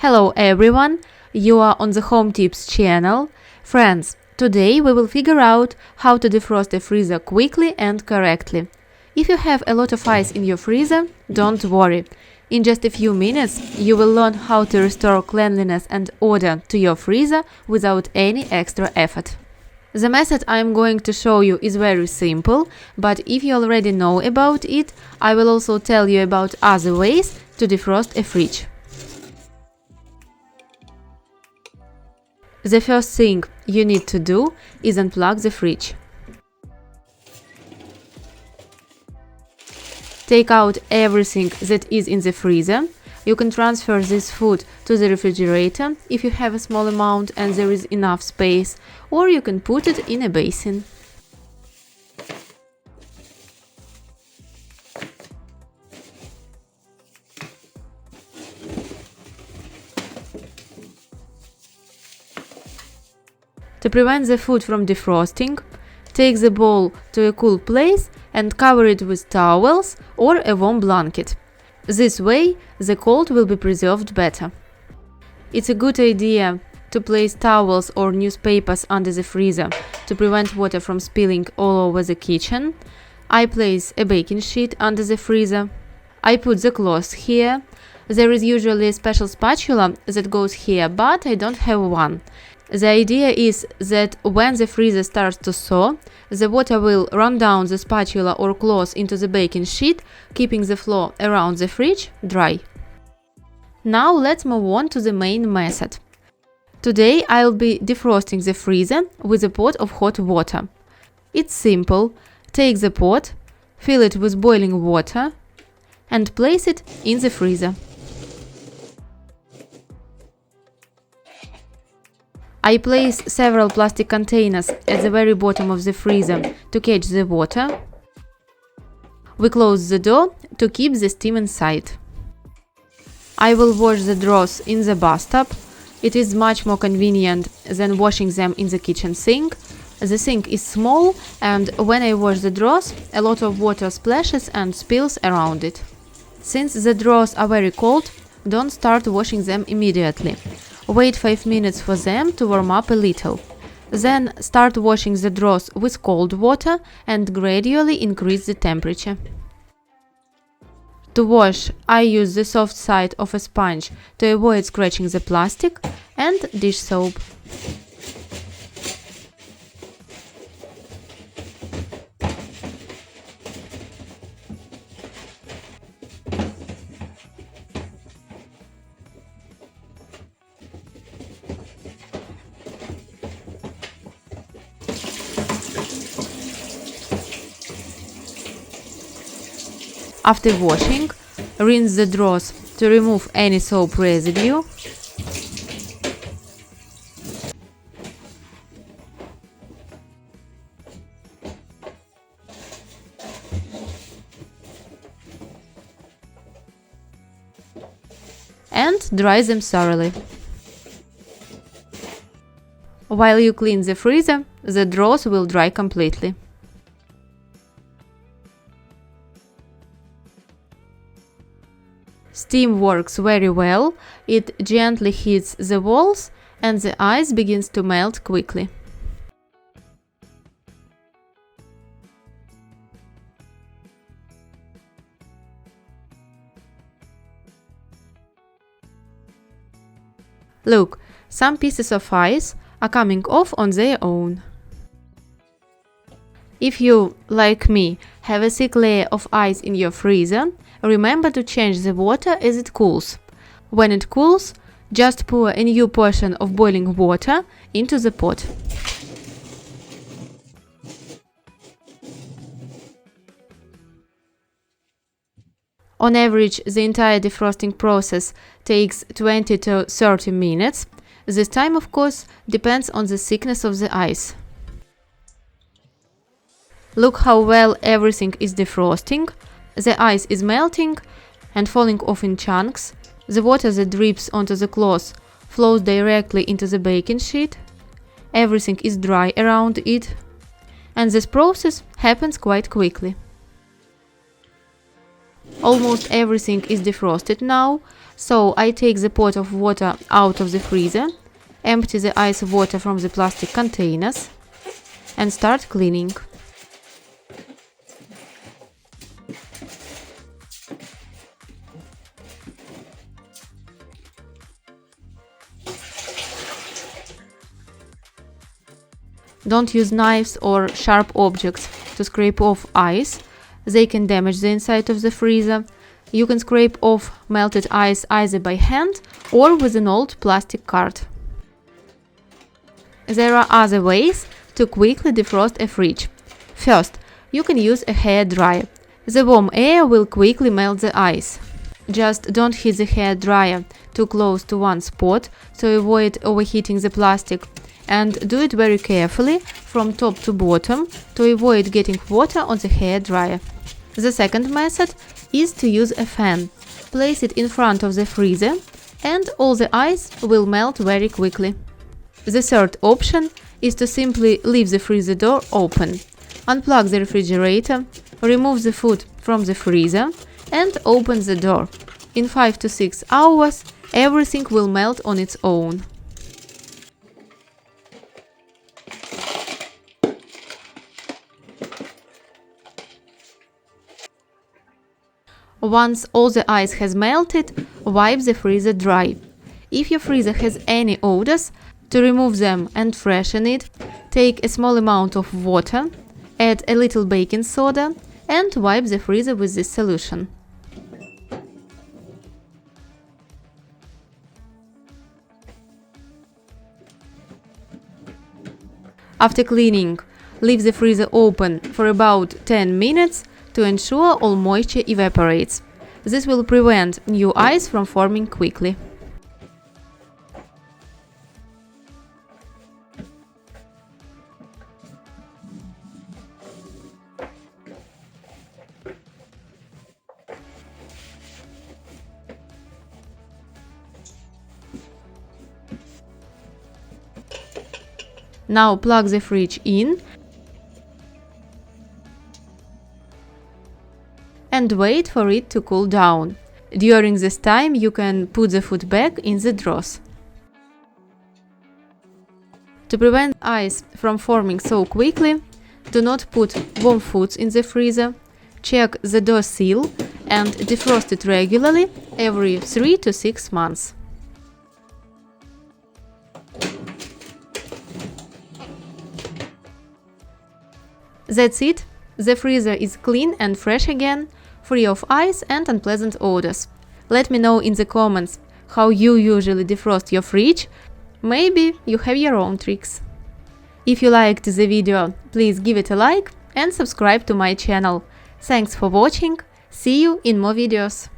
Hello everyone, you are on the Home Tips channel. Friends, today we will figure out how to defrost a freezer quickly and correctly. If you have a lot of ice in your freezer, don't worry. In just a few minutes, you will learn how to restore cleanliness and order to your freezer without any extra effort. The method I am going to show you is very simple, but if you already know about it, I will also tell you about other ways to defrost a fridge. The first thing you need to do is unplug the fridge. Take out everything that is in the freezer. You can transfer this food to the refrigerator if you have a small amount and there is enough space, or you can put it in a basin. To prevent the food from defrosting, take the bowl to a cool place and cover it with towels or a warm blanket. This way, the cold will be preserved better. It's a good idea to place towels or newspapers under the freezer to prevent water from spilling all over the kitchen. I place a baking sheet under the freezer. I put the cloth here. There is usually a special spatula that goes here, but I don't have one. The idea is that when the freezer starts to thaw, the water will run down the spatula or cloth into the baking sheet, keeping the floor around the fridge dry. Now let's move on to the main method. Today I'll be defrosting the freezer with a pot of hot water. It's simple. Take the pot, fill it with boiling water, and place it in the freezer. I place several plastic containers at the very bottom of the freezer to catch the water. We close the door to keep the steam inside. I will wash the drawers in the bathtub. It is much more convenient than washing them in the kitchen sink. The sink is small, and when I wash the drawers, a lot of water splashes and spills around it. Since the drawers are very cold, don't start washing them immediately. Wait 5 minutes for them to warm up a little. Then start washing the drawers with cold water and gradually increase the temperature. To wash, I use the soft side of a sponge to avoid scratching the plastic, and dish soap. After washing, rinse the drawers to remove any soap residue. And dry them thoroughly. While you clean the freezer, the drawers will dry completely. Steam works very well. It gently hits the walls and the ice begins to melt quickly. Look, some pieces of ice are coming off on their own. If you, like me, have a thick layer of ice in your freezer, remember to change the water as it cools. When it cools, just pour a new portion of boiling water into the pot. On average, the entire defrosting process takes 20 to 30 minutes. This time, of course, depends on the thickness of the ice. Look how well everything is defrosting. The ice is melting and falling off in chunks. The water that drips onto the cloth flows directly into the baking sheet. Everything is dry around it. And this process happens quite quickly. Almost everything is defrosted now. So I take the pot of water out of the freezer, empty the ice water from the plastic containers, and start cleaning. Don't use knives or sharp objects to scrape off ice. They can damage the inside of the freezer. You can scrape off melted ice either by hand or with an old plastic card. There are other ways to quickly defrost a fridge. First, you can use a hair dryer. The warm air will quickly melt the ice. Just don't heat the hair dryer too close to one spot to avoid overheating the plastic, and do it very carefully from top to bottom to avoid getting water on the hair dryer. The second method is to use a fan. Place it in front of the freezer and all the ice will melt very quickly. The third option is to simply leave the freezer door open. Unplug the refrigerator, remove the food from the freezer and open the door. In 5 to 6 hours, everything will melt on its own. Once all the ice has melted, wipe the freezer dry. If your freezer has any odors, to remove them and freshen it, take a small amount of water, add a little baking soda and wipe the freezer with this solution. After cleaning, leave the freezer open for about 10 minutes to ensure all moisture evaporates. This will prevent new ice from forming quickly. Now plug the fridge in and wait for it to cool down. During this time you can put the food back in the drawers. To prevent ice from forming so quickly, do not put warm foods in the freezer. Check the door seal and defrost it regularly every 3 to 6 months. That's it. The freezer is clean and fresh again, free of ice and unpleasant odors. Let me know in the comments how you usually defrost your fridge. Maybe you have your own tricks. If you liked the video, please give it a like and subscribe to my channel. Thanks for watching. See you in more videos.